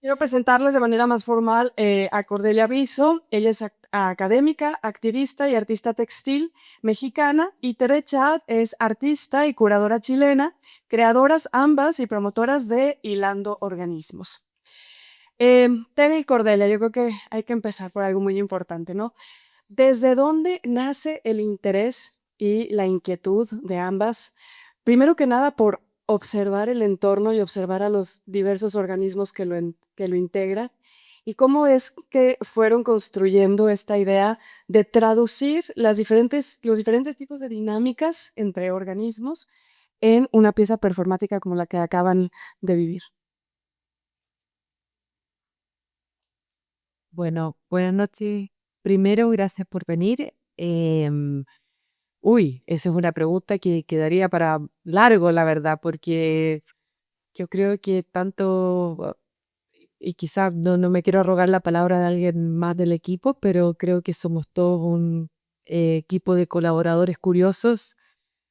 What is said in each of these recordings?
Quiero presentarles de manera más formal a Cordelia Viso. Ella es académica, activista y artista textil mexicana, y Tere Chad es artista y curadora chilena, creadoras ambas y promotoras de Hilando Organismos. Tere y Cordelia, yo creo que hay que empezar por algo muy importante, ¿no? ¿Desde dónde nace el interés y la inquietud de ambas? Primero que nada, por observar el entorno y observar a los diversos organismos que lo integran. ¿Y cómo es que fueron construyendo esta idea de traducir los diferentes tipos de dinámicas entre organismos en una pieza performática como la que acaban de vivir? Bueno, buenas noches. Primero, gracias por venir. Esa es una pregunta que quedaría para largo, la verdad, porque yo creo que tanto, y quizás no me quiero arrogar la palabra de alguien más del equipo, pero creo que somos todos un equipo de colaboradores curiosos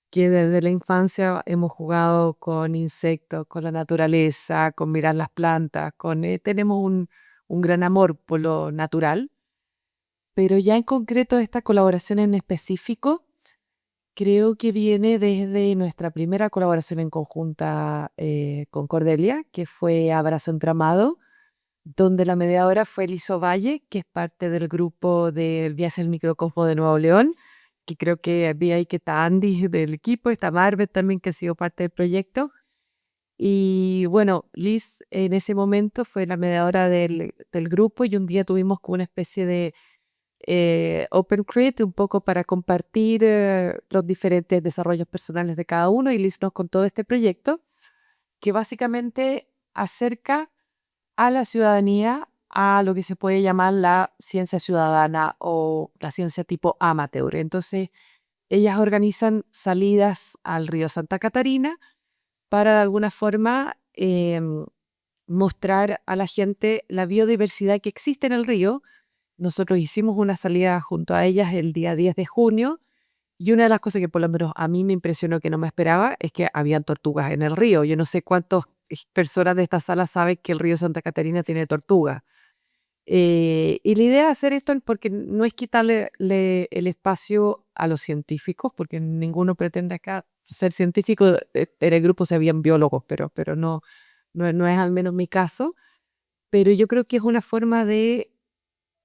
que desde la infancia hemos jugado con insectos, con la naturaleza, con mirar las plantas, tenemos un gran amor por lo natural. Pero ya en concreto esta colaboración en específico, creo que viene desde nuestra primera colaboración en conjunta con Cordelia, que fue Abrazo Entramado, donde la mediadora fue Lizo Valle, que es parte del grupo del Viaje al Microcosmo de Nuevo León, que creo que había ahí que está Andy del equipo, está Marvet también, que ha sido parte del proyecto. Y bueno, Liz en ese momento fue la mediadora del grupo y un día tuvimos como una especie de Open Create un poco para compartir los diferentes desarrollos personales de cada uno y Liz nos contó de este proyecto que básicamente acerca a la ciudadanía a lo que se puede llamar la ciencia ciudadana o la ciencia tipo amateur. Entonces, ellas organizan salidas al río Santa Catarina para de alguna forma mostrar a la gente la biodiversidad que existe en el río. Nosotros hicimos una salida junto a ellas el día 10 de junio y una de las cosas que por lo menos a mí me impresionó que no me esperaba es que habían tortugas en el río. Yo no sé cuántas personas de esta sala saben que el río Santa Catarina tiene tortugas. Y la idea de hacer esto es porque no es quitarle el espacio a los científicos, porque ninguno pretende acá ser científico. En el grupo se habían biólogos, pero no es al menos mi caso. Pero yo creo que es una forma de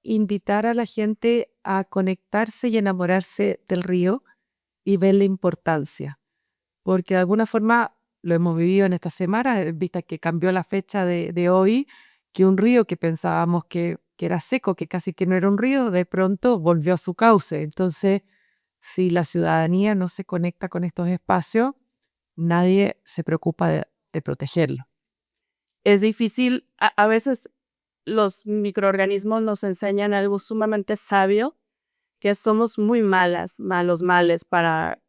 invitar a la gente a conectarse y enamorarse del río y ver la importancia, porque de alguna forma lo hemos vivido en esta semana, vista que cambió la fecha de hoy, que un río que pensábamos que era seco, que casi que no era un río, de pronto volvió a su cauce. Entonces, si la ciudadanía no se conecta con estos espacios, nadie se preocupa de protegerlo. Es difícil, a veces los microorganismos nos enseñan algo sumamente sabio, que somos muy males para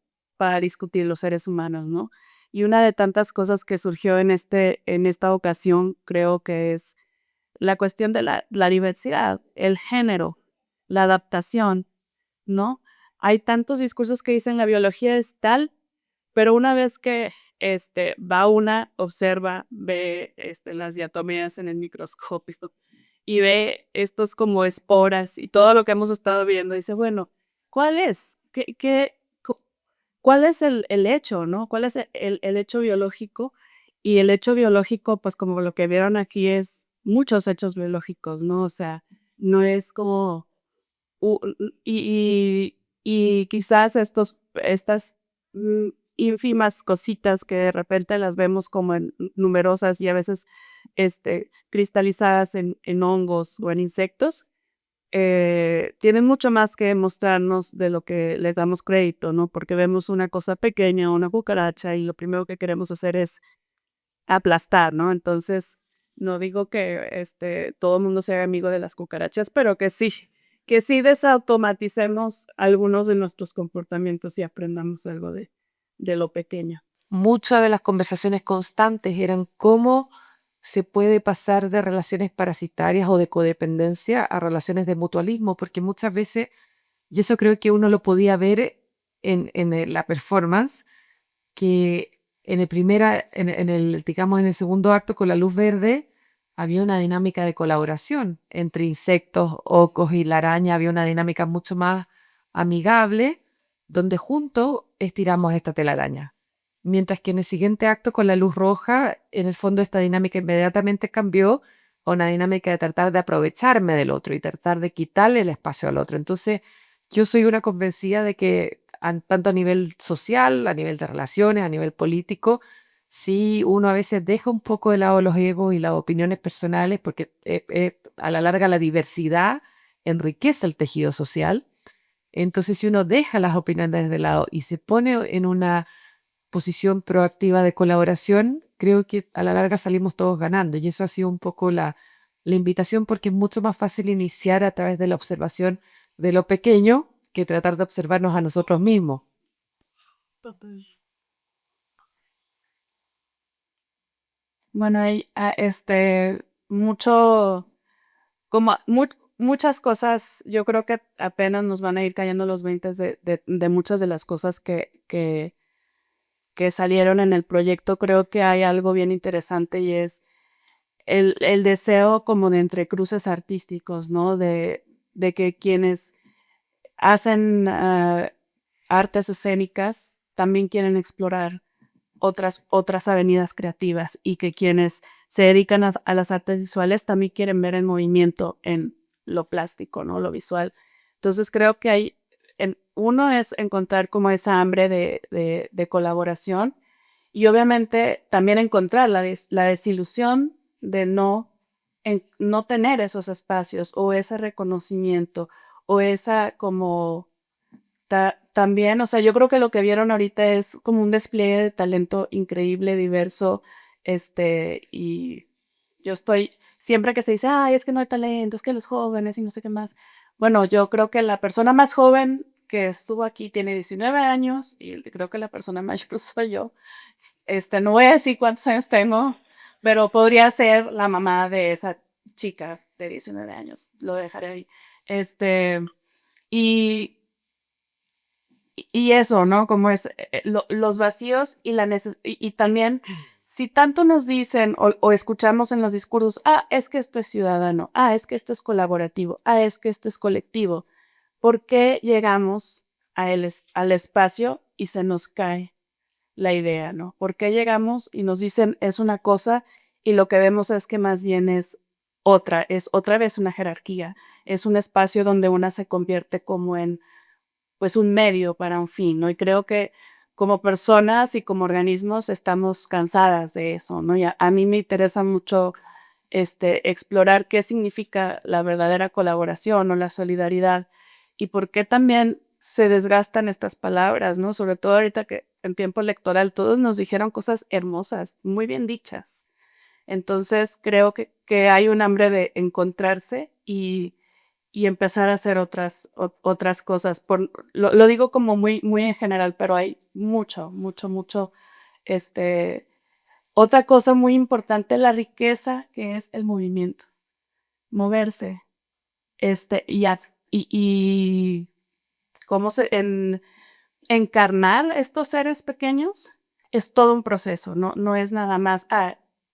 discutir los seres humanos, ¿no? Y una de tantas cosas que surgió en esta ocasión, creo que es la cuestión de la diversidad, el género, la adaptación, ¿no? Hay tantos discursos que dicen la biología es tal, pero una vez que va una, observa, ve las diatomeas en el microscopio y ve estos como esporas y todo lo que hemos estado viendo, dice, bueno, ¿cuál es? ¿Cuál es el hecho, no? ¿Cuál es el hecho biológico? Y el hecho biológico, pues como lo que vieron aquí es muchos hechos biológicos, ¿no? O sea, no es como y quizás estas ínfimas cositas que de repente las vemos como en numerosas y a veces cristalizadas en hongos o en insectos, tienen mucho más que mostrarnos de lo que les damos crédito, ¿no? Porque vemos una cosa pequeña, una cucaracha, y lo primero que queremos hacer es aplastar, ¿no? Entonces, no digo que todo el mundo sea amigo de las cucarachas, pero que sí desautomaticemos algunos de nuestros comportamientos y aprendamos algo de lo pequeño. Muchas de las conversaciones constantes eran cómo se puede pasar de relaciones parasitarias o de codependencia a relaciones de mutualismo, porque muchas veces, y eso creo que uno lo podía ver la performance, que en el, digamos, en el segundo acto con la luz verde, había una dinámica de colaboración entre insectos, ocos y la araña, había una dinámica mucho más amigable, donde juntos estiramos esta telaraña. Mientras que en el siguiente acto, con la luz roja, en el fondo esta dinámica inmediatamente cambió a una dinámica de tratar de aprovecharme del otro y tratar de quitarle el espacio al otro. Entonces, yo soy una convencida de que tanto a nivel social, a nivel de relaciones, a nivel político, sí, uno a veces deja un poco de lado los egos y las opiniones personales porque a la larga la diversidad enriquece el tejido social. Entonces, si uno deja las opiniones de lado y se pone en una posición proactiva de colaboración, creo que a la larga salimos todos ganando. Y eso ha sido un poco la invitación porque es mucho más fácil iniciar a través de la observación de lo pequeño que tratar de observarnos a nosotros mismos. Bueno, hay mucho, como muchas cosas, yo creo que apenas nos van a ir cayendo los 20 de muchas de las cosas que salieron en el proyecto. Creo que hay algo bien interesante y es el deseo como de entrecruces artísticos, ¿no? De que quienes hacen artes escénicas también quieren explorar otras avenidas creativas y que quienes se dedican a las artes visuales también quieren ver el movimiento en lo plástico, ¿no? Lo visual. Entonces creo que uno es encontrar como esa hambre de colaboración y obviamente también encontrar la desilusión de no tener esos espacios o ese reconocimiento o esa como también, o sea, yo creo que lo que vieron ahorita es como un despliegue de talento increíble, diverso, y yo estoy, siempre que se dice, ay, es que no hay talento, es que los jóvenes y no sé qué más. Bueno, yo creo que la persona más joven que estuvo aquí tiene 19 años y creo que la persona mayor soy yo. No voy a decir cuántos años tengo, pero podría ser la mamá de esa chica de 19 años. Lo dejaré ahí. Y y eso, ¿no? Como es los vacíos y y también, si tanto nos dicen o escuchamos en los discursos, ah, es que esto es ciudadano, ah, es que esto es colaborativo, ah, es que esto es colectivo, ¿por qué llegamos al espacio y se nos cae la idea, ¿no? ¿Por qué llegamos y nos dicen es una cosa y lo que vemos es que más bien es otra vez una jerarquía, es un espacio donde una se convierte como en pues un medio para un fin, ¿no? Y creo que como personas y como organismos estamos cansadas de eso, ¿no? Y a mí me interesa mucho explorar qué significa la verdadera colaboración o la solidaridad y por qué también se desgastan estas palabras, ¿no? Sobre todo ahorita que en tiempo electoral todos nos dijeron cosas hermosas, muy bien dichas. Entonces creo que hay un hambre de encontrarse y empezar a hacer otras cosas. Lo digo como muy, muy en general, pero hay mucho, mucho, mucho. Este, otra cosa muy importante, la riqueza que es el movimiento, moverse, y, y cómo encarnar estos seres pequeños es todo un proceso, no es nada más,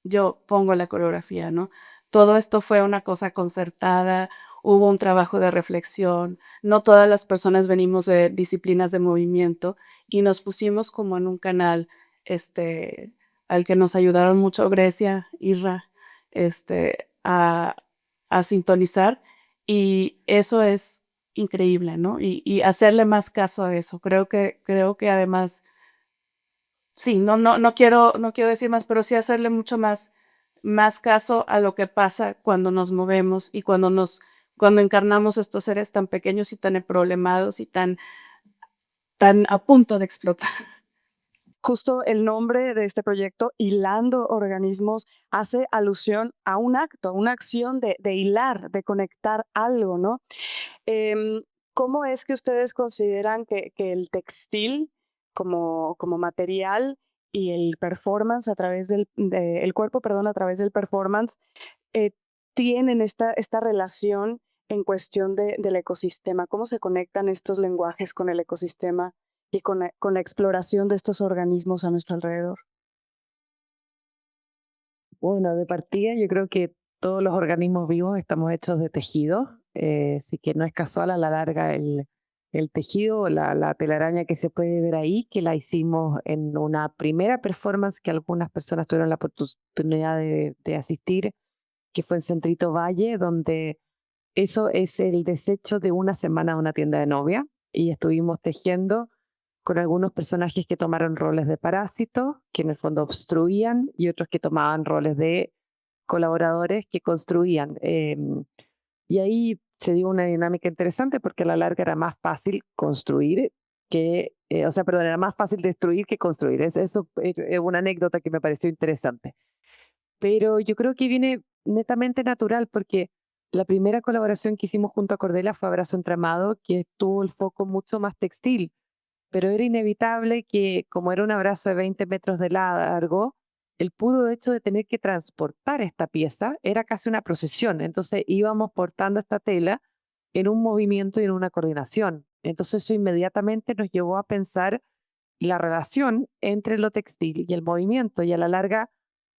yo pongo la coreografía, ¿no? Todo esto fue una cosa concertada, hubo un trabajo de reflexión, no todas las personas venimos de disciplinas de movimiento y nos pusimos como en un canal, al que nos ayudaron mucho Grecia, Irra, a sintonizar y eso es increíble, ¿no? Y hacerle más caso a eso. Creo que además, sí, no quiero decir más, pero sí hacerle mucho más caso a lo que pasa cuando nos movemos y cuando encarnamos estos seres tan pequeños y tan problemados y tan a punto de explotar. Justo el nombre de este proyecto, Hilando Organismos, hace alusión a un acto, a una acción de hilar, de conectar algo, ¿no? Em, ¿Cómo es que ustedes consideran que el textil como material y el performance a través el cuerpo, perdón, a través del performance, eh, tienen esta relación en cuestión del ecosistema? ¿Cómo se conectan estos lenguajes con el ecosistema y con la exploración de estos organismos a nuestro alrededor? Bueno, de partida yo creo que todos los organismos vivos estamos hechos de tejido, así que no es casual a la larga el tejido, la telaraña que se puede ver ahí, que la hicimos en una primera performance que algunas personas tuvieron la oportunidad de asistir, que fue en Centrito Valle, donde eso es el desecho de una semana de una tienda de novia, y estuvimos tejiendo con algunos personajes que tomaron roles de parásitos, que en el fondo obstruían, y otros que tomaban roles de colaboradores que construían. Y ahí se dio una dinámica interesante porque a la larga era más fácil construir perdón, era más fácil destruir que construir. Eso es una anécdota que me pareció interesante. Pero yo creo que viene netamente natural porque la primera colaboración que hicimos junto a Cordela fue Abrazo Entramado, que tuvo el foco mucho más textil, pero era inevitable que, como era un abrazo de 20 metros de largo, el puro hecho de tener que transportar esta pieza era casi una procesión. Entonces íbamos portando esta tela en un movimiento y en una coordinación. Entonces eso inmediatamente nos llevó a pensar la relación entre lo textil y el movimiento, y a la larga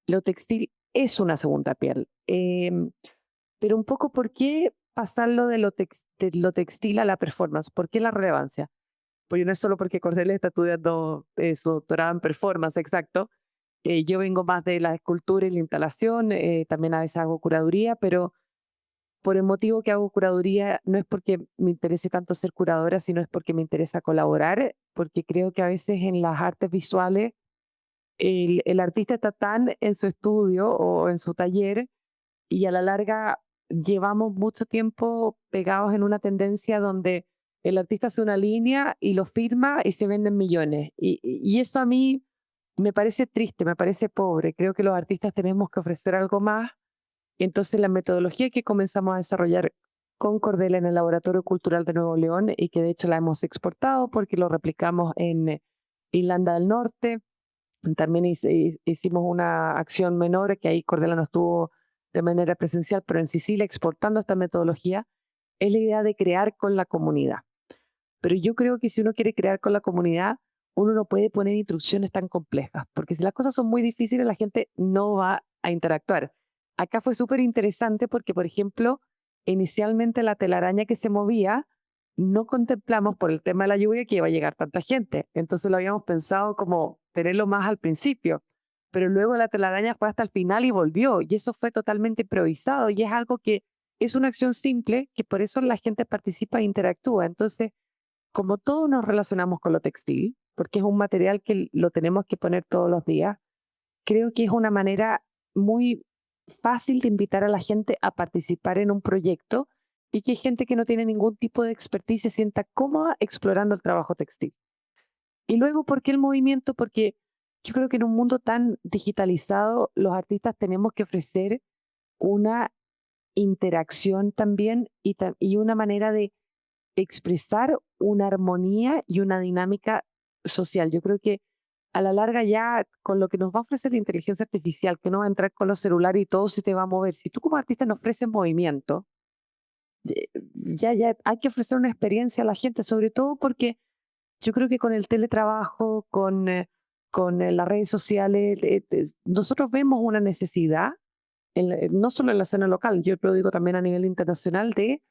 lo textil es una segunda piel. Pero un poco, ¿por qué pasarlo de de lo textil a la performance? ¿Por qué la relevancia? Porque no es solo porque Cordelia está estudiando su doctorado en performance, exacto. Yo vengo más de la escultura y la instalación, también a veces hago curaduría, pero por el motivo que hago curaduría no es porque me interese tanto ser curadora, sino es porque me interesa colaborar, porque creo que a veces en las artes visuales el artista está tan en su estudio o en su taller, y a la larga llevamos mucho tiempo pegados en una tendencia donde el artista hace una línea y lo firma y se venden millones. Y eso a mí me parece triste, me parece pobre. Creo que los artistas tenemos que ofrecer algo más. Entonces la metodología que comenzamos a desarrollar con Cordela en el Laboratorio Cultural de Nuevo León, y que de hecho la hemos exportado porque lo replicamos en Irlanda del Norte. También hicimos una acción menor, que ahí Cordela no estuvo de manera presencial, pero en Sicilia exportando esta metodología, es la idea de crear con la comunidad. Pero yo creo que si uno quiere crear con la comunidad, uno no puede poner instrucciones tan complejas, porque si las cosas son muy difíciles, la gente no va a interactuar. Acá fue súper interesante porque, por ejemplo, inicialmente la telaraña que se movía, no contemplamos por el tema de la lluvia que iba a llegar tanta gente. Entonces lo habíamos pensado como tenerlo más al principio, pero luego la telaraña fue hasta el final y volvió, y eso fue totalmente improvisado, y es algo que es una acción simple, que por eso la gente participa e interactúa. Entonces, como todos nos relacionamos con lo textil, porque es un material que lo tenemos que poner todos los días, creo que es una manera muy fácil de invitar a la gente a participar en un proyecto, y que gente que no tiene ningún tipo de expertise se sienta cómoda explorando el trabajo textil. Y luego, ¿por qué el movimiento? Porque yo creo que en un mundo tan digitalizado, los artistas tenemos que ofrecer una interacción también, y una manera de expresar una armonía y una dinámica social. Yo creo que a la larga, ya con lo que nos va a ofrecer la inteligencia artificial, que no va a entrar con los celulares y todo se te va a mover, si tú como artista no ofreces movimiento, ya hay que ofrecer una experiencia a la gente, sobre todo porque yo creo que con el teletrabajo, con las redes sociales, nosotros vemos una necesidad, no solo en la escena local, yo lo digo también a nivel internacional, de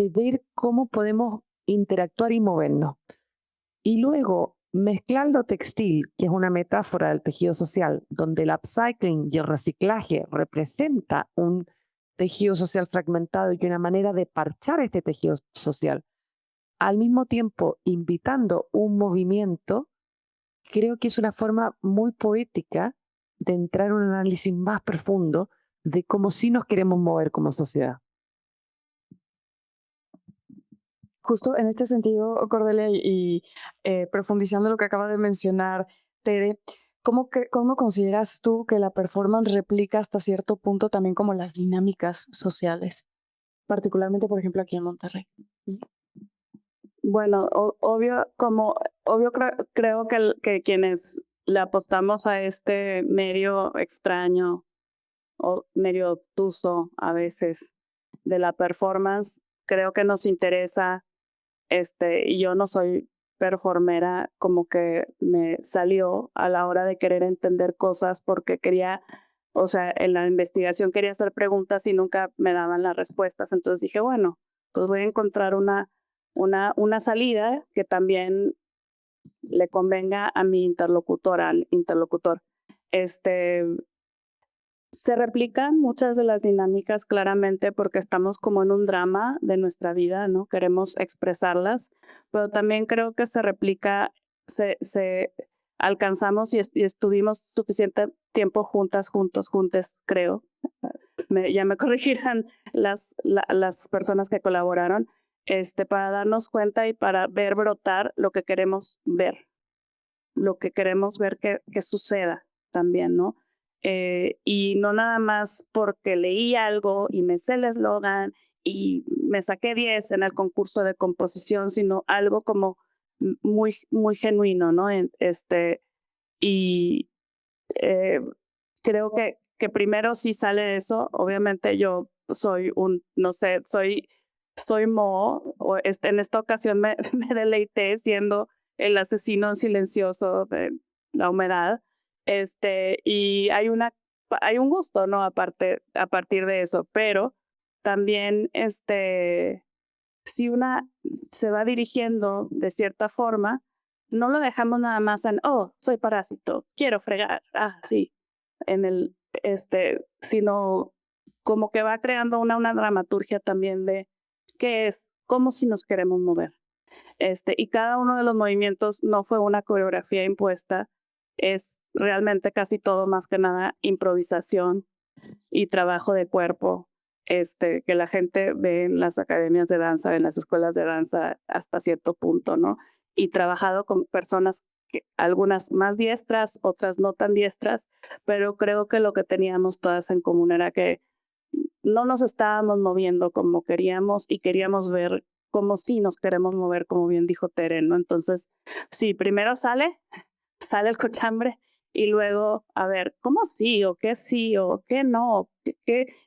ver cómo podemos interactuar y movernos. Y luego mezclar lo textil, que es una metáfora del tejido social, donde el upcycling y el reciclaje representa un tejido social fragmentado y una manera de parchar este tejido social, al mismo tiempo invitando un movimiento. Creo que es una forma muy poética de entrar en un análisis más profundo de cómo sí nos queremos mover como sociedad. Justo en este sentido, Cordelia, profundizando lo que acaba de mencionar Tere, ¿cómo consideras tú que la performance replica hasta cierto punto también como las dinámicas sociales? Particularmente, por ejemplo, aquí en Monterrey. Bueno, creo que quienes le apostamos a este medio extraño o medio obtuso a veces de la performance, creo que nos interesa, y yo no soy performera, como que me salió a la hora de querer entender cosas porque quería O sea, en la investigación quería hacer preguntas y nunca me daban las respuestas. Entonces dije, bueno, pues voy a encontrar una salida que también le convenga a mi interlocutora, al interlocutor. Se replican muchas de las dinámicas claramente porque estamos como en un drama de nuestra vida, ¿no? Queremos expresarlas, pero también creo que se replica, se alcanzamos y estuvimos suficiente tiempo juntas, juntos, juntes, creo. Ya me corregirán las personas que colaboraron, para darnos cuenta y para ver brotar lo que queremos ver que suceda también, ¿no? Y no nada más porque leí algo y me sé el eslogan y me saqué 10 en el concurso de composición, sino algo como muy, muy genuino, ¿no? Y eh, creo que primero sí sale eso. Obviamente yo soy no sé, soy Mo, en esta ocasión me deleité siendo el asesino silencioso de la humedad. Y hay un gusto, ¿no? Aparte, a partir de eso, pero también, si una se va dirigiendo de cierta forma, no lo dejamos nada más en, oh, soy parásito, quiero fregar, sí, sino como que va creando una dramaturgia también de qué es, cómo si nos queremos mover. Y cada uno de los movimientos no fue una coreografía impuesta, es realmente casi todo más que nada improvisación y trabajo de cuerpo, que la gente ve en las academias de danza, en las escuelas de danza hasta cierto punto, ¿no? Y trabajado con personas, algunas más diestras, otras no tan diestras, pero creo que lo que teníamos todas en común era que no nos estábamos moviendo como queríamos y queríamos ver como si nos queremos mover, como bien dijo Tere, ¿no? Entonces, sí, primero sale el cochambre y luego, a ver, ¿cómo sí o qué no?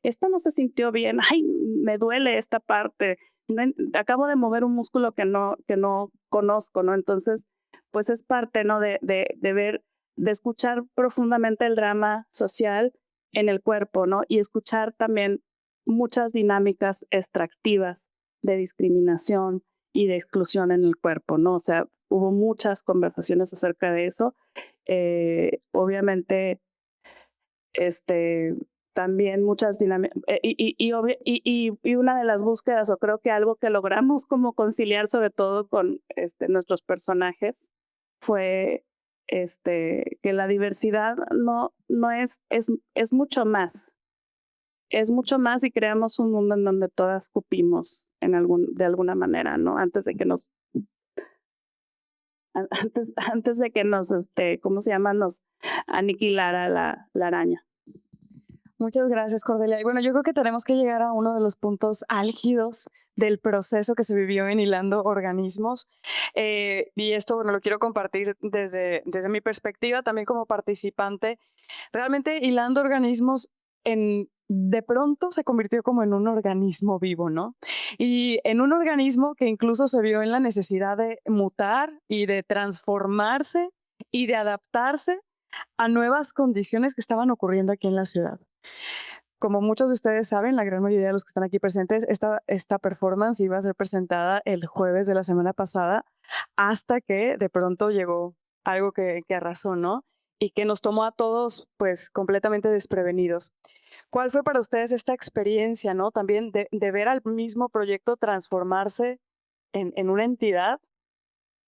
Esto no se sintió bien, ay, me duele esta parte, no, acabo de mover un músculo que no conozco, ¿no? Entonces, pues es parte, ¿no? De ver, de escuchar profundamente el drama social en el cuerpo, ¿no? Y escuchar también muchas dinámicas extractivas de discriminación y de exclusión en el cuerpo, ¿no? O sea, hubo muchas conversaciones acerca de eso. Obviamente, también muchas dinámicas, y una de las búsquedas, o creo que algo que logramos como conciliar, sobre todo con nuestros personajes, fue que la diversidad no es mucho más. Es mucho más y creamos un mundo en donde todas cupimos de alguna manera, ¿no? Antes de que nos ¿cómo se llama? Nos aniquilara la araña. Muchas gracias, Cordelia. Y bueno, yo creo que tenemos que llegar a uno de los puntos álgidos del proceso que se vivió en Hilando Organismos. Y esto, bueno, lo quiero compartir desde mi perspectiva, también como participante. Realmente Hilando Organismos de pronto se convirtió como en un organismo vivo, ¿no? Y en un organismo que incluso se vio en la necesidad de mutar y de transformarse y de adaptarse a nuevas condiciones que estaban ocurriendo aquí en la ciudad. Como muchos de ustedes saben, la gran mayoría de los que están aquí presentes, esta performance iba a ser presentada el jueves de la semana pasada, hasta que de pronto llegó algo que arrasó, ¿no? Y que nos tomó a todos pues completamente desprevenidos. ¿Cuál fue para ustedes esta experiencia, ¿no? También de ver al mismo proyecto transformarse en una entidad,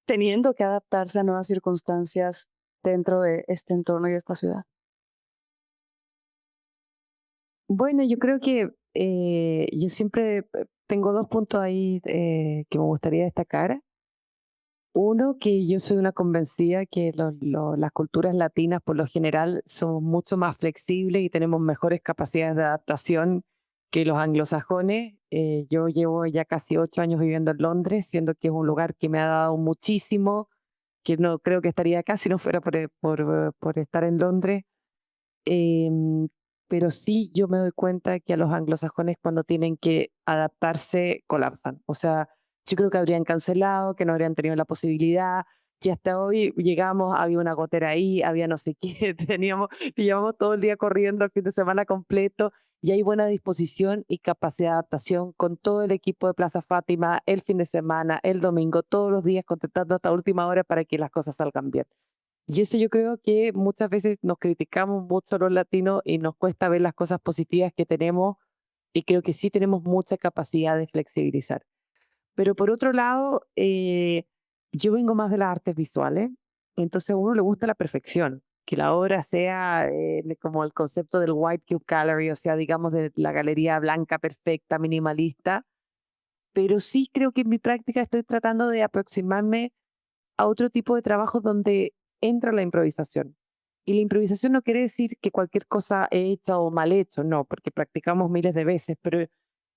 teniendo que adaptarse a nuevas circunstancias dentro de este entorno y de esta ciudad? Bueno, yo creo que yo siempre tengo dos puntos ahí que me gustaría destacar. Uno, que yo soy una convencida que las culturas latinas por lo general son mucho más flexibles y tenemos mejores capacidades de adaptación que los anglosajones. Yo llevo ya casi 8 años viviendo en Londres, siendo que es un lugar que me ha dado muchísimo, que no creo que estaría acá si no fuera por estar en Londres. Em, pero sí yo me doy cuenta que a los anglosajones cuando tienen que adaptarse colapsan. O sea, yo creo que habrían cancelado, que no habrían tenido la posibilidad, que hasta hoy llegamos, había una gotera ahí, había no sé qué, llevamos todo el día corriendo el fin de semana completo y hay buena disposición y capacidad de adaptación con todo el equipo de Plaza Fátima el fin de semana, el domingo, todos los días contestando hasta última hora para que las cosas salgan bien. Y eso yo creo que muchas veces nos criticamos mucho a los latinos y nos cuesta ver las cosas positivas que tenemos y creo que sí tenemos mucha capacidad de flexibilizar. Pero por otro lado, yo vengo más de las artes visuales, entonces a uno le gusta la perfección, que la obra sea como el concepto del White Cube Gallery, o sea, digamos de la galería blanca, perfecta, minimalista, pero sí creo que en mi práctica estoy tratando de aproximarme a otro tipo de trabajo donde entra la improvisación. Y la improvisación no quiere decir que cualquier cosa hecha o mal hecho, no, porque practicamos miles de veces, pero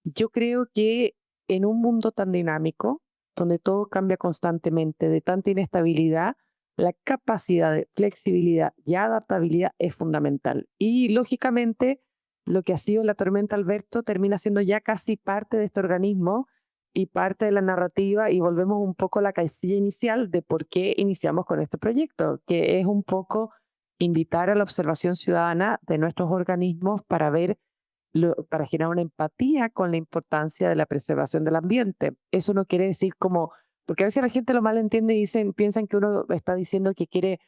yo creo que en un mundo tan dinámico, donde todo cambia constantemente, de tanta inestabilidad, la capacidad de flexibilidad y adaptabilidad es fundamental. Y lógicamente, lo que ha sido la tormenta Alberto termina siendo ya casi parte de este organismo y parte de la narrativa y volvemos un poco a la casilla inicial de por qué iniciamos con este proyecto, que es un poco invitar a la observación ciudadana de nuestros organismos para ver para generar una empatía con la importancia de la preservación del ambiente. Eso no quiere decir como, porque a veces la gente lo malentiende y piensan que uno está diciendo que quiere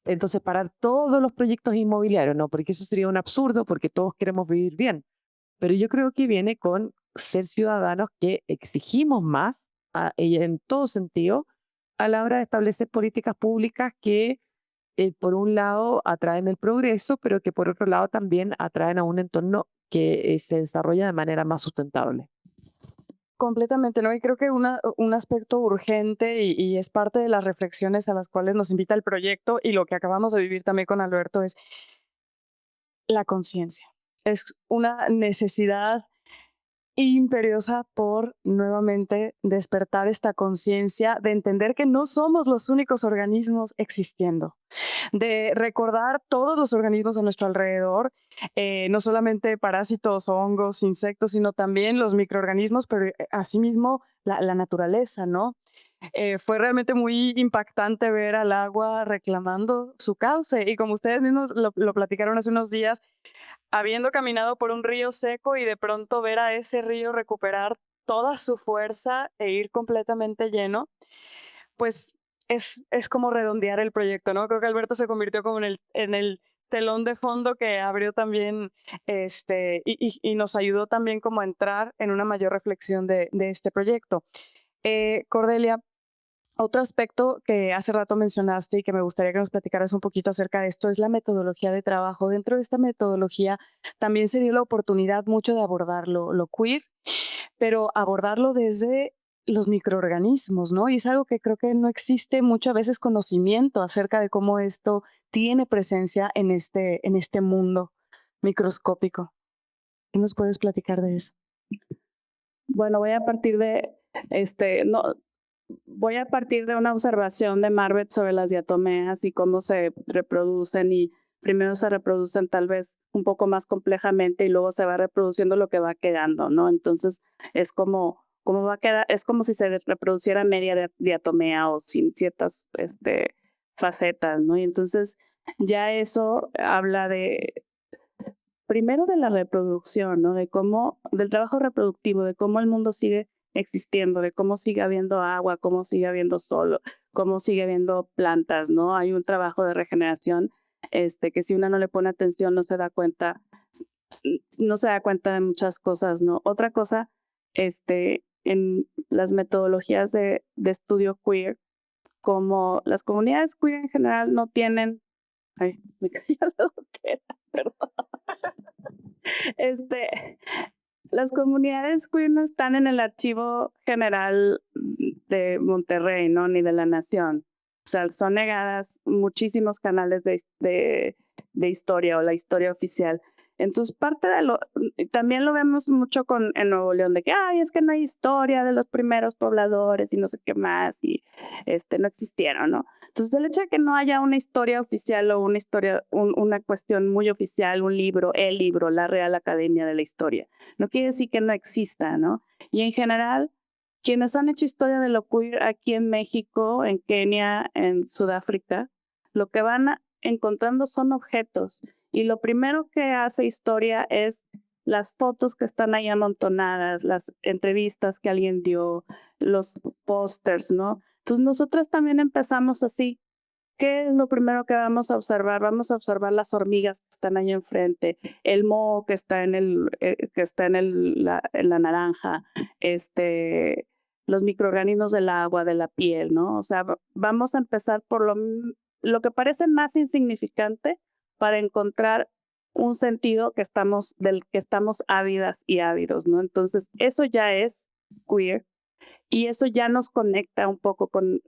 entonces parar todos los proyectos inmobiliarios, no, porque eso sería un absurdo, porque todos queremos vivir bien. Pero yo creo que viene con ser ciudadanos que exigimos más y en todo sentido a la hora de establecer políticas públicas que por un lado atraen el progreso, pero que por otro lado también atraen a un entorno que se desarrolla de manera más sustentable. Completamente, ¿no? Y creo que un aspecto urgente y es parte de las reflexiones a las cuales nos invita el proyecto y lo que acabamos de vivir también con Alberto es la conciencia. Es una necesidad imperiosa por nuevamente despertar esta conciencia de entender que no somos los únicos organismos existiendo, de recordar todos los organismos a nuestro alrededor, no solamente parásitos, hongos, insectos, sino también los microorganismos, pero asimismo la naturaleza, ¿no? Fue realmente muy impactante ver al agua reclamando su cauce y como ustedes mismos lo platicaron hace unos días, habiendo caminado por un río seco y de pronto ver a ese río recuperar toda su fuerza e ir completamente lleno, pues es como redondear el proyecto, ¿no? Creo que Alberto se convirtió como en el telón de fondo que abrió también y nos ayudó también como a entrar en una mayor reflexión de este proyecto. Cordelia, otro aspecto que hace rato mencionaste y que me gustaría que nos platicaras un poquito acerca de esto es la metodología de trabajo. Dentro de esta metodología también se dio la oportunidad mucho de abordar lo queer, pero abordarlo desde los microorganismos, ¿no? Y es algo que creo que no existe muchas veces conocimiento acerca de cómo esto tiene presencia en este mundo microscópico. ¿Qué nos puedes platicar de eso? Bueno, voy a partir de voy a partir de una observación de Marvet sobre las diatomeas y cómo se reproducen y primero se reproducen tal vez un poco más complejamente y luego se va reproduciendo lo que va quedando, ¿no? Entonces es como va a quedar, es como si se reproduciera media diatomea o sin ciertas facetas, ¿no? Y entonces ya eso habla de primero de la reproducción, ¿no? De cómo, del trabajo reproductivo, de cómo el mundo sigue existiendo, de cómo sigue habiendo agua, cómo sigue habiendo sol, cómo sigue habiendo plantas, ¿no? Hay un trabajo de regeneración, que si uno no le pone atención no se da cuenta de muchas cosas, ¿no? Otra cosa, en las metodologías de estudio queer, como las comunidades queer en general no tienen, ay, me caí a la gotera, perdón. Las comunidades queer no están en el archivo general de Monterrey, ¿no? Ni de la nación. O sea, son negadas muchísimos canales de historia o la historia oficial. Entonces, parte de también lo vemos mucho en Nuevo León, de que, ay, es que no hay historia de los primeros pobladores y no sé qué más, y no existieron, ¿no? Entonces, el hecho de que no haya una historia oficial o una historia, una cuestión muy oficial, un libro, el libro, la Real Academia de la Historia, no quiere decir que no exista, ¿no? Y en general, quienes han hecho historia de lo queer aquí en México, en Kenia, en Sudáfrica, lo que van encontrando son objetos. Y lo primero que hace historia es las fotos que están ahí amontonadas, las entrevistas que alguien dio, los pósters, ¿no? Entonces nosotras también empezamos así. ¿Qué es lo primero que vamos a observar? Vamos a observar las hormigas que están ahí enfrente, el moho que está en la naranja, los microorganismos del agua, de la piel, ¿no? O sea, vamos a empezar por lo que parece más insignificante para encontrar un sentido del que estamos ávidas y ávidos, ¿no? Entonces, eso ya es queer. Y eso ya nos conecta un poco con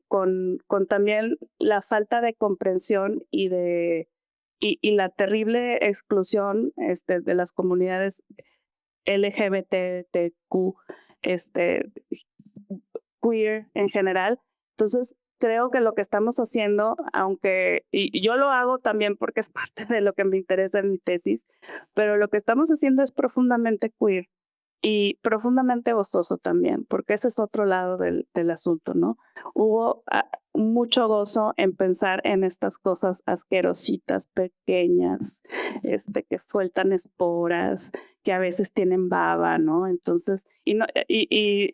también la falta de comprensión y la terrible exclusión de las comunidades LGBTQ, queer en general. Entonces, creo que lo que estamos haciendo, y yo lo hago también porque es parte de lo que me interesa en mi tesis, pero lo que estamos haciendo es profundamente queer. Y profundamente gozoso también, porque ese es otro lado del asunto, ¿no? Hubo mucho gozo en pensar en estas cosas asquerositas, pequeñas, que sueltan esporas, que a veces tienen baba, ¿no? Entonces, y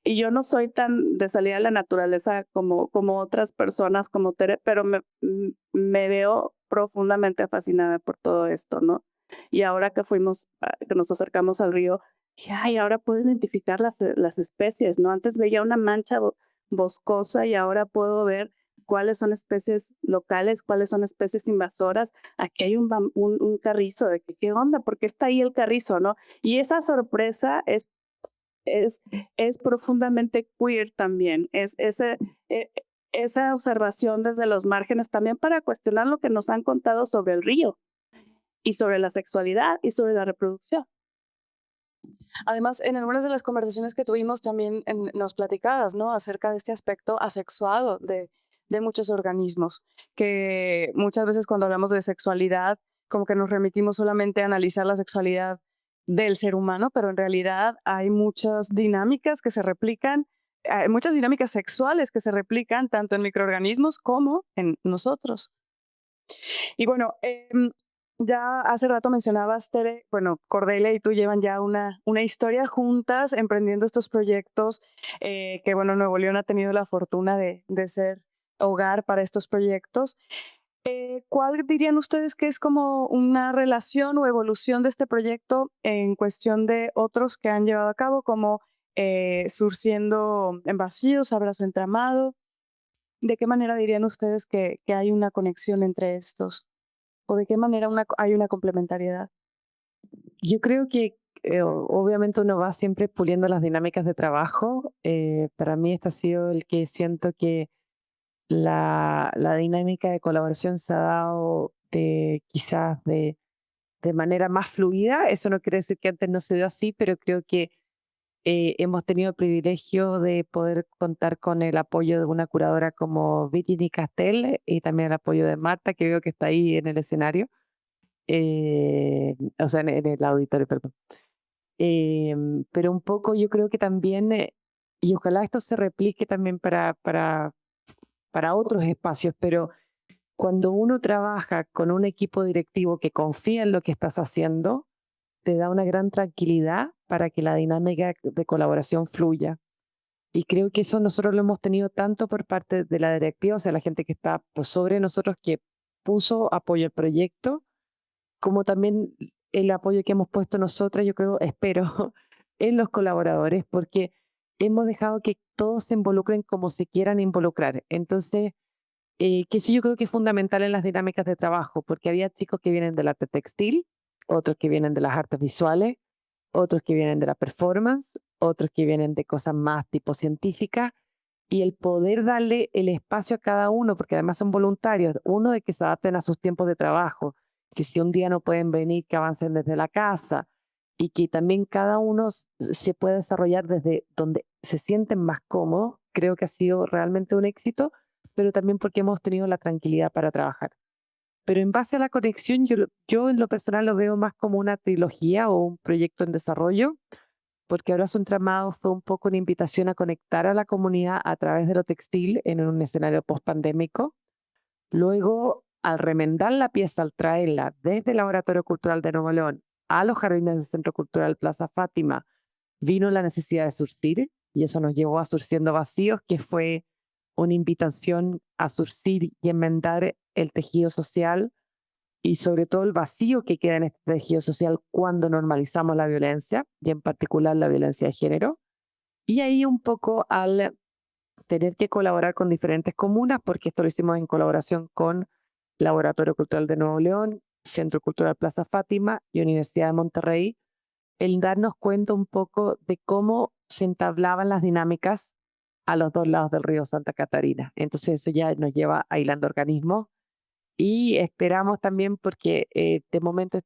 yo no soy tan de salir a la naturaleza como otras personas, como Tere, pero me veo profundamente fascinada por todo esto, ¿no? Y ahora que que nos acercamos al río, dije, ay, ahora puedo identificar las especies, ¿no? Antes veía una mancha boscosa y ahora puedo ver cuáles son especies locales, cuáles son especies invasoras. Aquí hay un carrizo, de que, ¿qué onda? ¿Por qué está ahí el carrizo, no? Y esa sorpresa es profundamente queer también. Esa observación desde los márgenes también para cuestionar lo que nos han contado sobre el río y sobre la sexualidad y sobre la reproducción. Además, en algunas de las conversaciones que tuvimos también nos platicabas, ¿no? Acerca de este aspecto asexuado de muchos organismos, que muchas veces cuando hablamos de sexualidad, como que nos remitimos solamente a analizar la sexualidad del ser humano, pero en realidad hay muchas dinámicas que se replican, hay muchas dinámicas sexuales que se replican tanto en microorganismos como en nosotros. Y bueno, ya hace rato mencionabas, Tere, bueno, Cordelia y tú llevan ya una historia juntas emprendiendo estos proyectos, que bueno, Nuevo León ha tenido la fortuna de ser hogar para estos proyectos. ¿Cuál dirían ustedes que es como una relación o evolución de este proyecto en cuestión de otros que han llevado a cabo, como Surciendo en Vacíos, Abrazo Entramado? ¿De qué manera dirían ustedes que hay una conexión entre estos? ¿O de qué manera hay una complementariedad? Yo creo que obviamente uno va siempre puliendo las dinámicas de trabajo. Para mí este ha sido el que siento que la dinámica de colaboración se ha dado quizás de manera más fluida. Eso no quiere decir que antes no se dio así, pero creo que hemos tenido el privilegio de poder contar con el apoyo de una curadora como Virginie Castel y también el apoyo de Marta, que veo que está ahí en el escenario, o sea, en el auditorio, perdón. Pero un poco yo creo que también, y ojalá esto se replique también para otros espacios, pero cuando uno trabaja con un equipo directivo que confía en lo que estás haciendo, te da una gran tranquilidad para que la dinámica de colaboración fluya. Y creo que eso nosotros lo hemos tenido tanto por parte de la directiva, o sea, la gente que está pues, sobre nosotros, que puso apoyo al proyecto, como también el apoyo que hemos puesto nosotras, yo creo, espero, en los colaboradores, porque hemos dejado que todos se involucren como se quieran involucrar. Entonces, que eso yo creo que es fundamental en las dinámicas de trabajo, porque había chicos que vienen del arte textil, otros que vienen de las artes visuales, otros que vienen de la performance, otros que vienen de cosas más tipo científicas, y el poder darle el espacio a cada uno, porque además son voluntarios, uno de que se adapten a sus tiempos de trabajo, que si un día no pueden venir, que avancen desde la casa, y que también cada uno se pueda desarrollar desde donde se sienten más cómodos, creo que ha sido realmente un éxito, pero también porque hemos tenido la tranquilidad para trabajar. Pero en base a la conexión, yo en lo personal lo veo más como una trilogía o un proyecto en desarrollo, porque ahora su entramado fue un poco una invitación a conectar a la comunidad a través de lo textil en un escenario post-pandémico. Luego, al remendar la pieza, al traerla desde el Laboratorio Cultural de Nuevo León a los jardines del Centro Cultural Plaza Fátima, vino la necesidad de surcir y eso nos llevó a Surciendo Vacíos, que fue una invitación a surcir y enmendar el tejido social y sobre todo el vacío que queda en este tejido social cuando normalizamos la violencia y en particular la violencia de género. Y ahí un poco al tener que colaborar con diferentes comunas, porque esto lo hicimos en colaboración con Laboratorio Cultural de Nuevo León, Centro Cultural Plaza Fátima y Universidad de Monterrey, el darnos cuenta un poco de cómo se entablaban las dinámicas a los dos lados del río Santa Catarina. Entonces eso ya nos lleva a hilando organismos y esperamos también porque de momento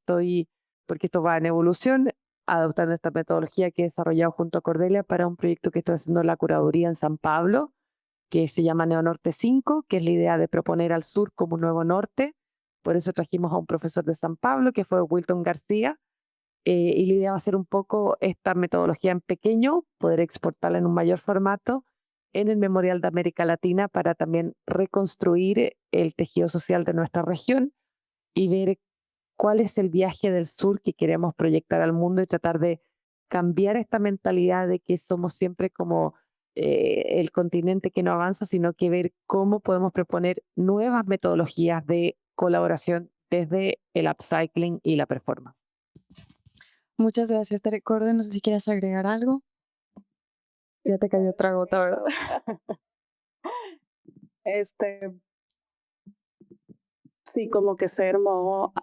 porque esto va en evolución, adoptando esta metodología que he desarrollado junto a Cordelia para un proyecto que estoy haciendo la curaduría en San Pablo, que se llama Neonorte 5, que es la idea de proponer al sur como un nuevo norte. Por eso trajimos a un profesor de San Pablo, que fue Wilton García, y la idea va a ser un poco esta metodología en pequeño, poder exportarla en un mayor formato en el Memorial de América Latina para también reconstruir el tejido social de nuestra región y ver cuál es el viaje del sur que queremos proyectar al mundo y tratar de cambiar esta mentalidad de que somos siempre como el continente que no avanza, sino que ver cómo podemos proponer nuevas metodologías de colaboración desde el upcycling y la performance. Muchas gracias, Tere. Corde, no sé si quieres agregar algo. Ya te cayó otra gota, ¿verdad? Sí, como que ser Mo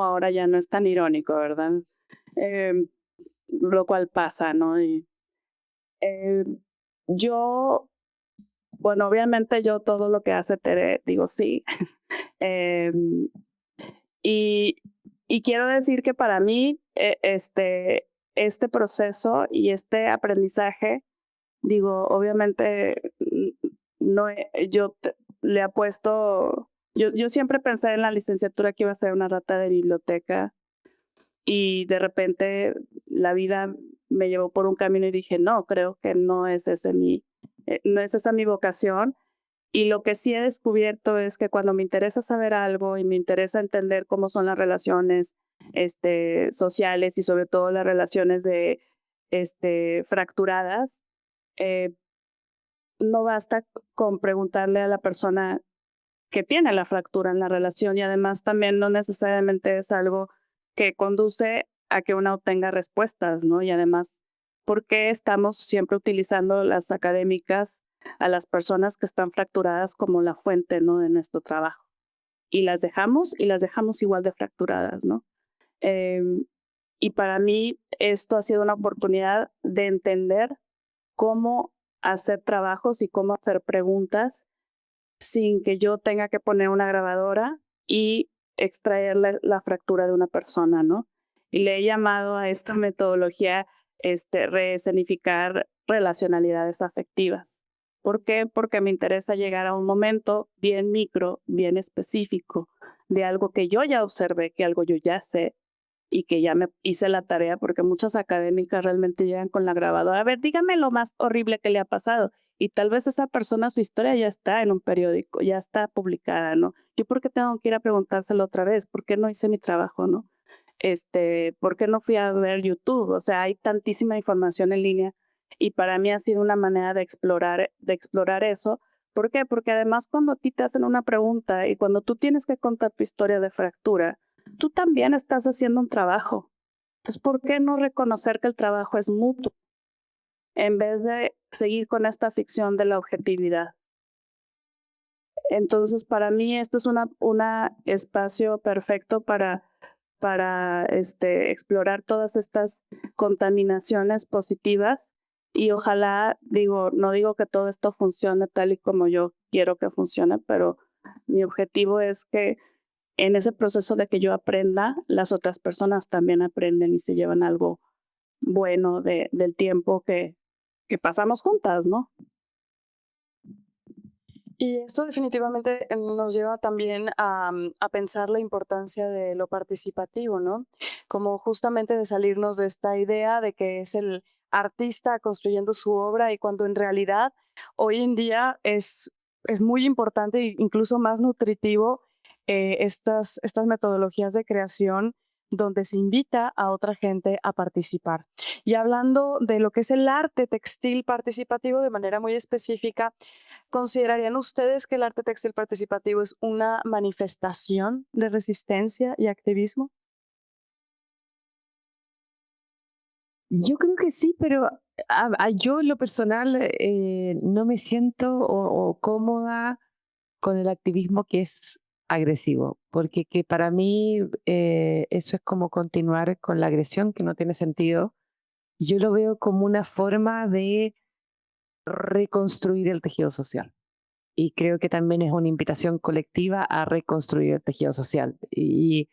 ahora ya no es tan irónico, ¿verdad? Lo cual pasa, ¿no? Y, yo, bueno, obviamente yo todo lo que hace Tere, digo sí. Y, y quiero decir que para mí este proceso y este aprendizaje, digo, obviamente no, le apuesto, yo siempre pensé en la licenciatura que iba a ser una rata de biblioteca y de repente la vida me llevó por un camino y dije, no, creo que no es esa mi vocación. Y lo que sí he descubierto es que cuando me interesa saber algo y me interesa entender cómo son las relaciones sociales y sobre todo las relaciones fracturadas, no basta con preguntarle a la persona que tiene la fractura en la relación y además también no necesariamente es algo que conduce a que uno obtenga respuestas, ¿no? Y además, ¿por qué estamos siempre utilizando las académicas a las personas que están fracturadas como la fuente, ¿no? De nuestro trabajo? Y las dejamos igual de fracturadas, ¿no? Y para mí esto ha sido una oportunidad de entender cómo hacer trabajos y cómo hacer preguntas sin que yo tenga que poner una grabadora y extraer la fractura de una persona, ¿no? Y le he llamado a esta metodología reescenificar relacionalidades afectivas. ¿Por qué? Porque me interesa llegar a un momento bien micro, bien específico, de algo que yo ya observé, que algo yo ya sé y que ya me hice la tarea, porque muchas académicas realmente llegan con la grabadora. A ver, dígame lo más horrible que le ha pasado. Y tal vez esa persona, su historia ya está en un periódico, ya está publicada, ¿no? ¿Yo por qué tengo que ir a preguntárselo otra vez? ¿Por qué no hice mi trabajo, no? ¿Por qué no fui a ver YouTube? O sea, hay tantísima información en línea y para mí ha sido una manera de explorar eso. ¿Por qué? Porque además cuando a ti te hacen una pregunta y cuando tú tienes que contar tu historia de fractura, tú también estás haciendo un trabajo. Entonces, ¿por qué no reconocer que el trabajo es mutuo en vez de seguir con esta ficción de la objetividad? Entonces, para mí, este es un espacio perfecto para explorar todas estas contaminaciones positivas y ojalá, no digo que todo esto funcione tal y como yo quiero que funcione, pero mi objetivo es que en ese proceso de que yo aprenda, las otras personas también aprenden y se llevan algo bueno del tiempo que pasamos juntas, ¿no? Y esto definitivamente nos lleva también a pensar la importancia de lo participativo, ¿no? Como justamente de salirnos de esta idea de que es el artista construyendo su obra y cuando en realidad hoy en día es muy importante e incluso más nutritivo estas metodologías de creación donde se invita a otra gente a participar. Y hablando de lo que es el arte textil participativo de manera muy específica, ¿considerarían ustedes que el arte textil participativo es una manifestación de resistencia y activismo? Yo creo que sí, pero yo en lo personal no me siento o cómoda con el activismo que es agresivo, porque que para mí eso es como continuar con la agresión, que no tiene sentido. Yo lo veo como una forma de reconstruir el tejido social. Y creo que también es una invitación colectiva a reconstruir el tejido social. Y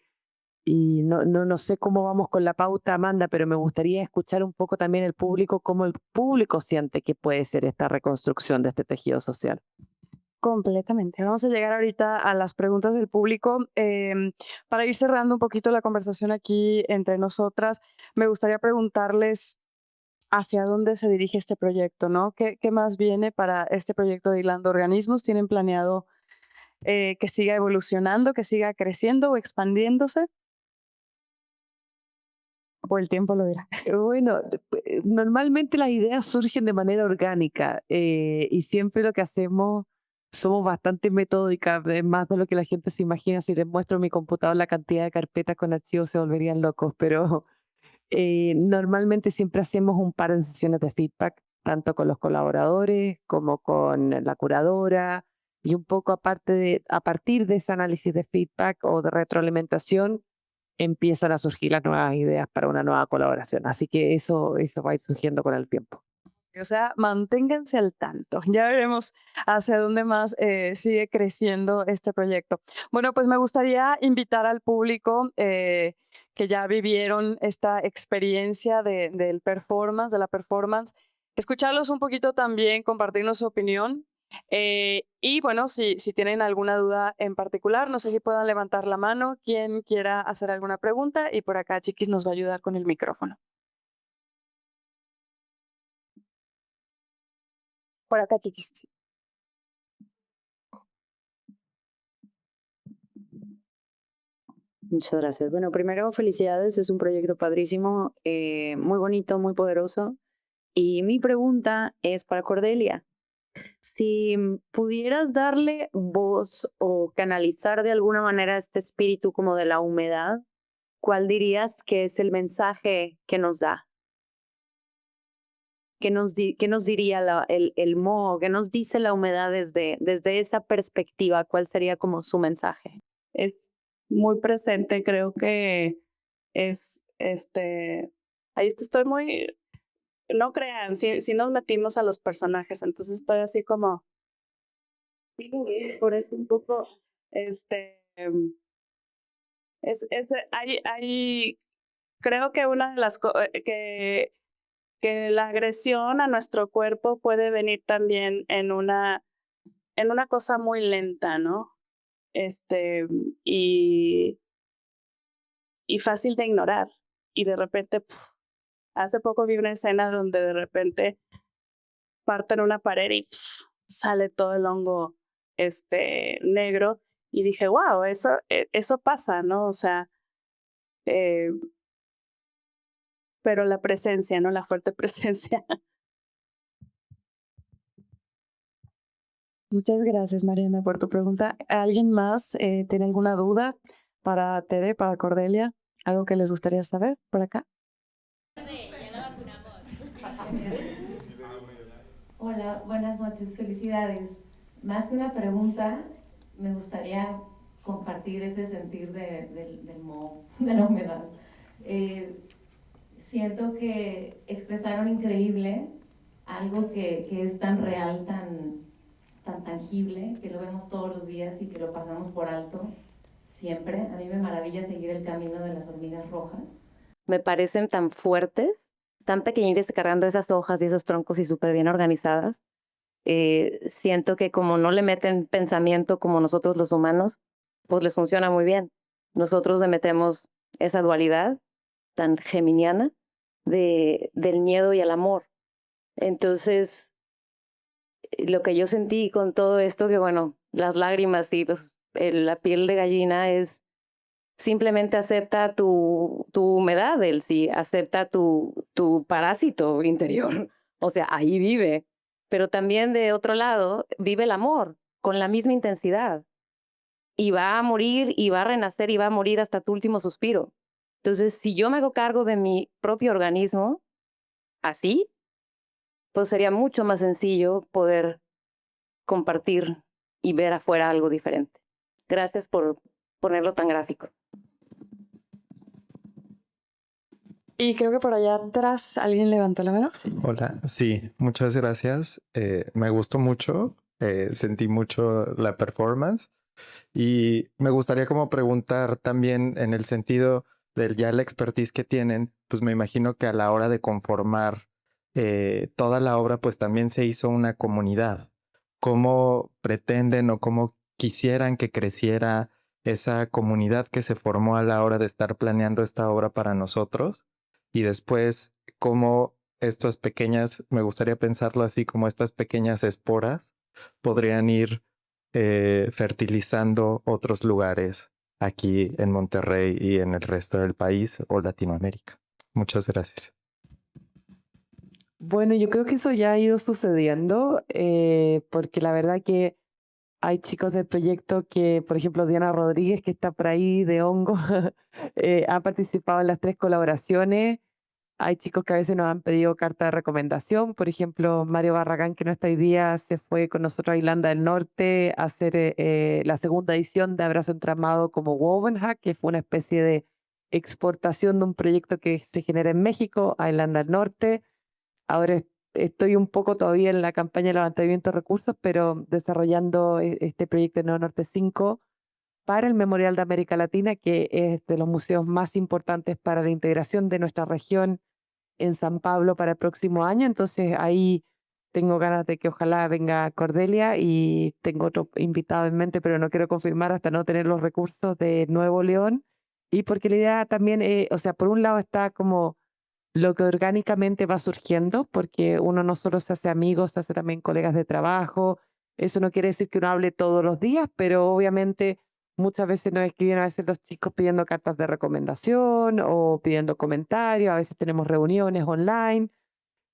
no sé cómo vamos con la pauta, Amanda, pero me gustaría escuchar un poco también el público, cómo el público siente que puede ser esta reconstrucción de este tejido social. Completamente. Vamos a llegar ahorita a las preguntas del público. Para ir cerrando un poquito la conversación aquí entre nosotras, me gustaría preguntarles hacia dónde se dirige este proyecto, ¿no? ¿Qué más viene para este proyecto de Hilando Organismos? ¿Tienen planeado que siga evolucionando, que siga creciendo o expandiéndose? O el tiempo lo dirá. Bueno, normalmente las ideas surgen de manera orgánica y siempre lo que hacemos somos bastante metódicas, más de lo que la gente se imagina. Si les muestro mi computador la cantidad de carpetas con archivos se volverían locos, pero normalmente siempre hacemos un par de sesiones de feedback, tanto con los colaboradores como con la curadora, y un poco a partir de ese análisis de feedback o de retroalimentación, empiezan a surgir las nuevas ideas para una nueva colaboración. Así que eso va a ir surgiendo con el tiempo. O sea, manténganse al tanto. Ya veremos hacia dónde más sigue creciendo este proyecto. Bueno, pues me gustaría invitar al público que ya vivieron esta experiencia del performance, de la performance, escucharlos un poquito también, compartirnos su opinión. Y bueno, si tienen alguna duda en particular, no sé si puedan levantar la mano, quien quiera hacer alguna pregunta, y por acá Chiquis nos va a ayudar con el micrófono. Por acá, Chiquis. Sí. Muchas gracias. Bueno, primero, felicidades, es un proyecto padrísimo, muy bonito, muy poderoso. Y mi pregunta es para Cordelia. Si pudieras darle voz o canalizar de alguna manera este espíritu como de la humedad, ¿cuál dirías que es el mensaje que nos da? ¿Qué nos diría el moho? ¿Qué nos dice la humedad desde esa perspectiva? ¿Cuál sería como su mensaje? Es muy presente, creo que es, ahí estoy muy, no crean, si nos metimos a los personajes, entonces estoy así como, por eso un poco, creo que una de las cosas, que la agresión a nuestro cuerpo puede venir también en una cosa muy lenta, ¿no? Y fácil de ignorar. Y de repente, hace poco vi una escena donde de repente parten una pared y sale todo el hongo negro. Y dije, wow, eso pasa, ¿no? O sea, pero la presencia, ¿no? La fuerte presencia. Muchas gracias, Mariana, por tu pregunta. ¿Alguien más tiene alguna duda para Tere, para Cordelia? ¿Algo que les gustaría saber por acá? Hola, buenas noches, felicidades. Más que una pregunta, me gustaría compartir ese sentir del moho, de la humedad. Siento que expresaron increíble algo que es tan real, tan tangible, que lo vemos todos los días y que lo pasamos por alto siempre. A mí me maravilla seguir el camino de las hormigas rojas. Me parecen tan fuertes, tan pequeñitas cargando esas hojas y esos troncos y súper bien organizadas. Siento que como no le meten pensamiento como nosotros los humanos, pues les funciona muy bien. Nosotros le metemos esa dualidad tan geminiana, del miedo y el amor. Entonces, lo que yo sentí con todo esto, que bueno, las lágrimas y la piel de gallina es simplemente acepta tu humedad, Elsie, acepta tu parásito interior. O sea, ahí vive. Pero también de otro lado, vive el amor con la misma intensidad. Y va a morir y va a renacer y va a morir hasta tu último suspiro. Entonces, si yo me hago cargo de mi propio organismo, así, pues sería mucho más sencillo poder compartir y ver afuera algo diferente. Gracias por ponerlo tan gráfico. Y creo que por allá atrás alguien levantó la mano. Sí. Hola, sí, muchas gracias. Me gustó mucho, sentí mucho la performance y me gustaría como preguntar también en el sentido del ya la expertise que tienen, pues me imagino que a la hora de conformar toda la obra, pues también se hizo una comunidad. ¿Cómo pretenden o cómo quisieran que creciera esa comunidad que se formó a la hora de estar planeando esta obra para nosotros? Y después, cómo estas pequeñas, me gustaría pensarlo así, como estas pequeñas esporas podrían ir fertilizando otros lugares aquí en Monterrey y en el resto del país o Latinoamérica. Muchas gracias. Bueno, yo creo que eso ya ha ido sucediendo, porque la verdad que hay chicos del proyecto que, por ejemplo, Diana Rodríguez, que está por ahí de hongo, ha participado en las 3 colaboraciones. Hay chicos que a veces nos han pedido carta de recomendación. Por ejemplo, Mario Barragán, que no está hoy día, se fue con nosotros a Irlanda del Norte a hacer la segunda edición de Abrazo Entramado como Wovenhack, que fue una especie de exportación de un proyecto que se genera en México a Irlanda del Norte. Ahora estoy un poco todavía en la campaña de levantamiento de recursos, pero desarrollando este proyecto Nuevo Norte 5 para el Memorial de América Latina, que es de los museos más importantes para la integración de nuestra región en San Pablo para el próximo año. Entonces ahí tengo ganas de que ojalá venga Cordelia y tengo otro invitado en mente, pero no quiero confirmar hasta no tener los recursos de Nuevo León. Y porque la idea también, o sea, por un lado está como lo que orgánicamente va surgiendo, porque uno no solo se hace amigos, se hace también colegas de trabajo. Eso no quiere decir que uno hable todos los días, pero obviamente muchas veces nos escriben a veces los chicos pidiendo cartas de recomendación o pidiendo comentarios, a veces tenemos reuniones online.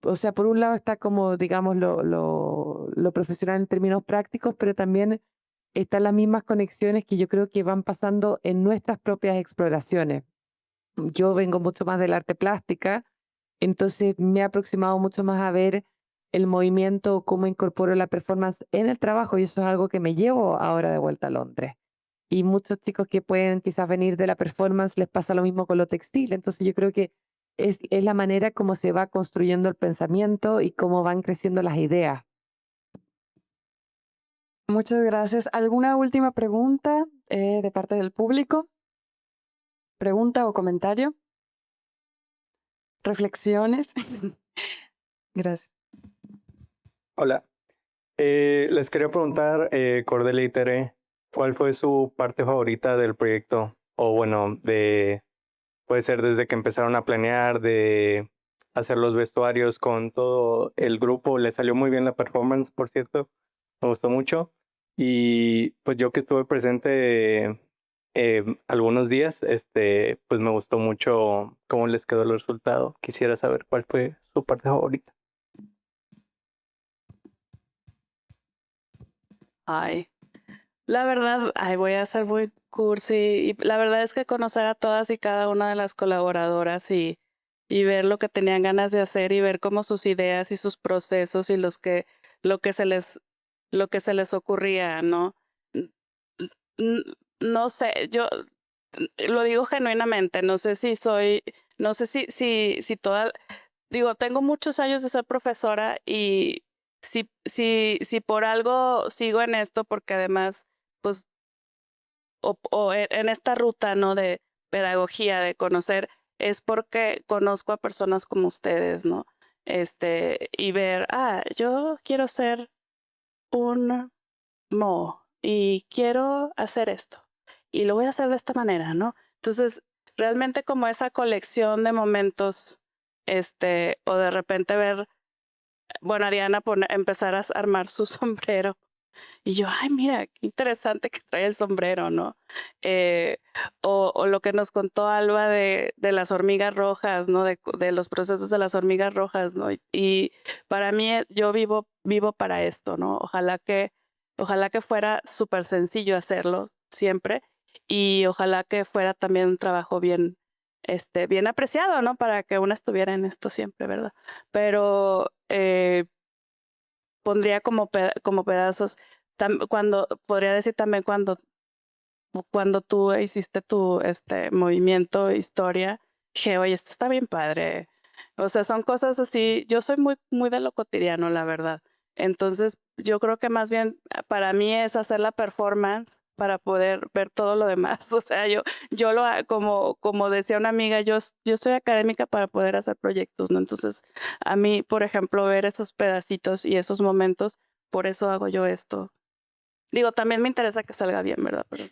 O sea, por un lado está como, digamos, lo profesional en términos prácticos, pero también están las mismas conexiones que yo creo que van pasando en nuestras propias exploraciones. Yo vengo mucho más del arte plástica, entonces me he aproximado mucho más a ver el movimiento, cómo incorporo la performance en el trabajo y eso es algo que me llevo ahora de vuelta a Londres. Y muchos chicos que pueden quizás venir de la performance les pasa lo mismo con lo textil. Entonces yo creo que es la manera como se va construyendo el pensamiento y cómo van creciendo las ideas. Muchas gracias. ¿Alguna última pregunta de parte del público? ¿Pregunta o comentario? ¿Reflexiones? Gracias. Hola, les quería preguntar, Cordelia y Tere, ¿cuál fue su parte favorita del proyecto? O bueno, puede ser desde que empezaron a planear, de hacer los vestuarios con todo el grupo. Les salió muy bien la performance, por cierto, me gustó mucho. Y pues yo que estuve presente algunos días, pues me gustó mucho cómo les quedó el resultado. Quisiera saber cuál fue su parte favorita. Ay, la verdad, ay, voy a ser muy cursi. Y la verdad es que conocer a todas y cada una de las colaboradoras y ver lo que tenían ganas de hacer y ver cómo sus ideas y sus procesos y lo que lo que se les ocurría, ¿no? N- No sé, yo lo digo genuinamente, no sé si no sé si toda, digo, tengo muchos años de ser profesora y si por algo sigo en esto, porque además, pues, en esta ruta, ¿no? De pedagogía, de conocer, es porque conozco a personas como ustedes, ¿no? Y ver, yo quiero ser un y quiero hacer esto y lo voy a hacer de esta manera, ¿no? Entonces, realmente como esa colección de momentos o de repente ver, bueno, Ariana empezar a armar su sombrero. Y yo, ay, mira, qué interesante que trae el sombrero, ¿no? O lo que nos contó Alba de las hormigas rojas, ¿no? De los procesos de las hormigas rojas, ¿no? Y para mí, yo vivo para esto, ¿no? Ojalá que fuera súper sencillo hacerlo siempre y ojalá que fuera también un trabajo bien, bien apreciado, ¿no? Para que uno estuviera en esto siempre, ¿verdad? Pero pondría como pedazos, podría decir también cuando tú hiciste tu movimiento, historia, dije, oye, esto está bien padre. O sea, son cosas así, yo soy muy, muy de lo cotidiano, la verdad. Entonces, yo creo que más bien para mí es hacer la performance para poder ver todo lo demás. O sea, como decía una amiga, yo soy académica para poder hacer proyectos, ¿no? Entonces, a mí, por ejemplo, ver esos pedacitos y esos momentos, por eso hago yo esto. Digo, también me interesa que salga bien, ¿verdad? Pero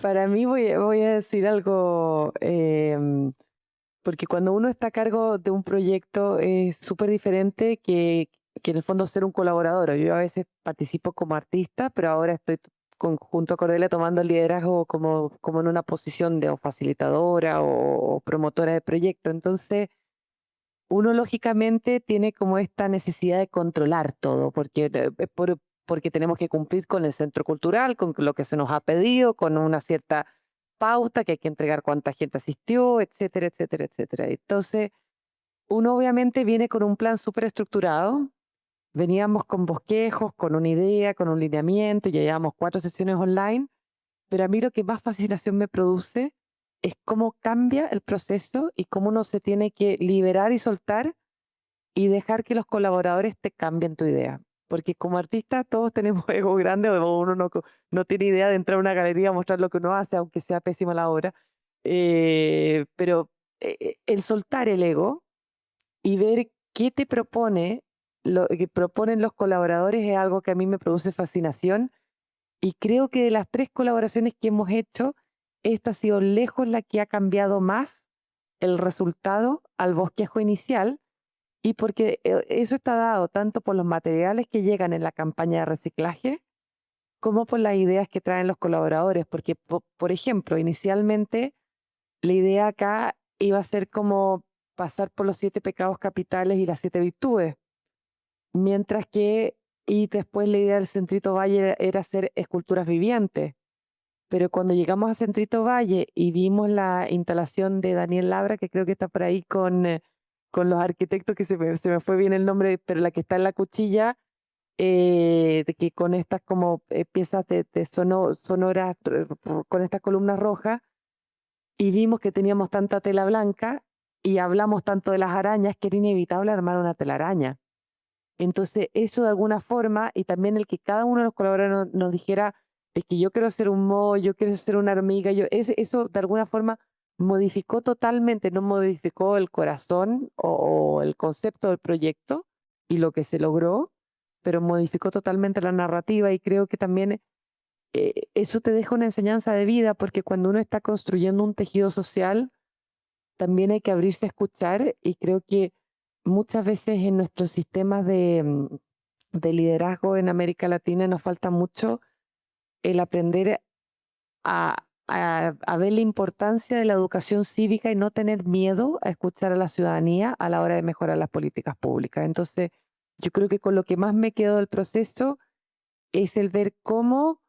Para mí voy a decir algo, porque cuando uno está a cargo de un proyecto es súper diferente que en el fondo ser un colaborador. Yo a veces participo como artista, pero ahora estoy junto a Cordelia tomando el liderazgo como en una posición de o facilitadora o promotora de proyecto. Entonces, uno lógicamente tiene como esta necesidad de controlar todo, porque tenemos que cumplir con el centro cultural, con lo que se nos ha pedido, con una cierta pauta que hay que entregar cuánta gente asistió, etcétera, etcétera, etcétera. Entonces, uno obviamente viene con un plan súper estructurado. Veníamos con bosquejos, con una idea, con un lineamiento, ya llevamos 4 sesiones online, pero a mí lo que más fascinación me produce es cómo cambia el proceso y cómo uno se tiene que liberar y soltar y dejar que los colaboradores te cambien tu idea. Porque como artistas todos tenemos ego grande o uno no tiene idea de entrar a una galería a mostrar lo que uno hace, aunque sea pésima la obra. Pero el soltar el ego y ver qué te propone, lo que proponen los colaboradores es algo que a mí me produce fascinación. Y creo que de las 3 colaboraciones que hemos hecho, esta ha sido lejos la que ha cambiado más el resultado al bosquejo inicial, y porque eso está dado tanto por los materiales que llegan en la campaña de reciclaje, como por las ideas que traen los colaboradores. Porque, por ejemplo, inicialmente la idea acá iba a ser como pasar por los 7 pecados capitales y las 7 virtudes, mientras que, y después la idea del Centrito Valle era hacer esculturas vivientes. Pero cuando llegamos a Centrito Valle y vimos la instalación de Daniel Labra, que creo que está por ahí con los arquitectos, que se me fue bien el nombre, pero la que está en la cuchilla, de que con estas como piezas de sonoras, con estas columnas rojas, y vimos que teníamos tanta tela blanca y hablamos tanto de las arañas que era inevitable armar una telaraña. Entonces, eso de alguna forma, y también el que cada uno de los colaboradores nos dijera, es que yo quiero ser un moho, yo quiero ser una hormiga, eso de alguna forma modificó totalmente, no modificó el corazón o el concepto del proyecto y lo que se logró, pero modificó totalmente la narrativa, y creo que también eso te deja una enseñanza de vida, porque cuando uno está construyendo un tejido social, también hay que abrirse a escuchar, y creo que muchas veces en nuestros sistemas de liderazgo en América Latina nos falta mucho el aprender a ver la importancia de la educación cívica y no tener miedo a escuchar a la ciudadanía a la hora de mejorar las políticas públicas. Entonces, yo creo que con lo que más me quedo del proceso es el ver cómo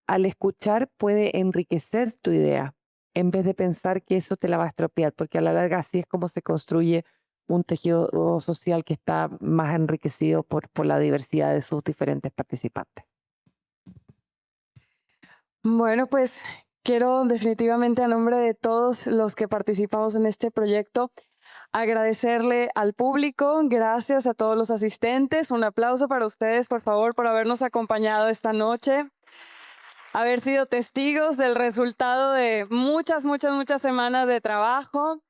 al escuchar puede enriquecer tu idea, en vez de pensar que eso te la va a estropear, porque a la larga así es como se construye un tejido social que está más enriquecido por la diversidad de sus diferentes participantes. Bueno, pues quiero definitivamente a nombre de todos los que participamos en este proyecto agradecerle al público, gracias a todos los asistentes, un aplauso para ustedes, por favor, por habernos acompañado esta noche, haber sido testigos del resultado de muchas semanas de trabajo.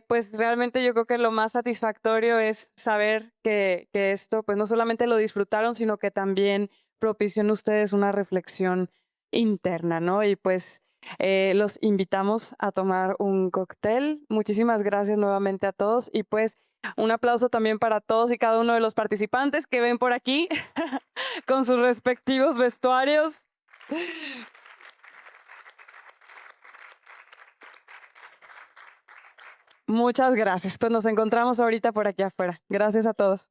Pues realmente yo creo que lo más satisfactorio es saber que esto pues no solamente lo disfrutaron, sino que también propició en ustedes una reflexión interna, ¿no? Y pues los invitamos a tomar un cóctel. Muchísimas gracias nuevamente a todos y pues un aplauso también para todos y cada uno de los participantes que ven por aquí con sus respectivos vestuarios. Muchas gracias. Pues nos encontramos ahorita por aquí afuera. Gracias a todos.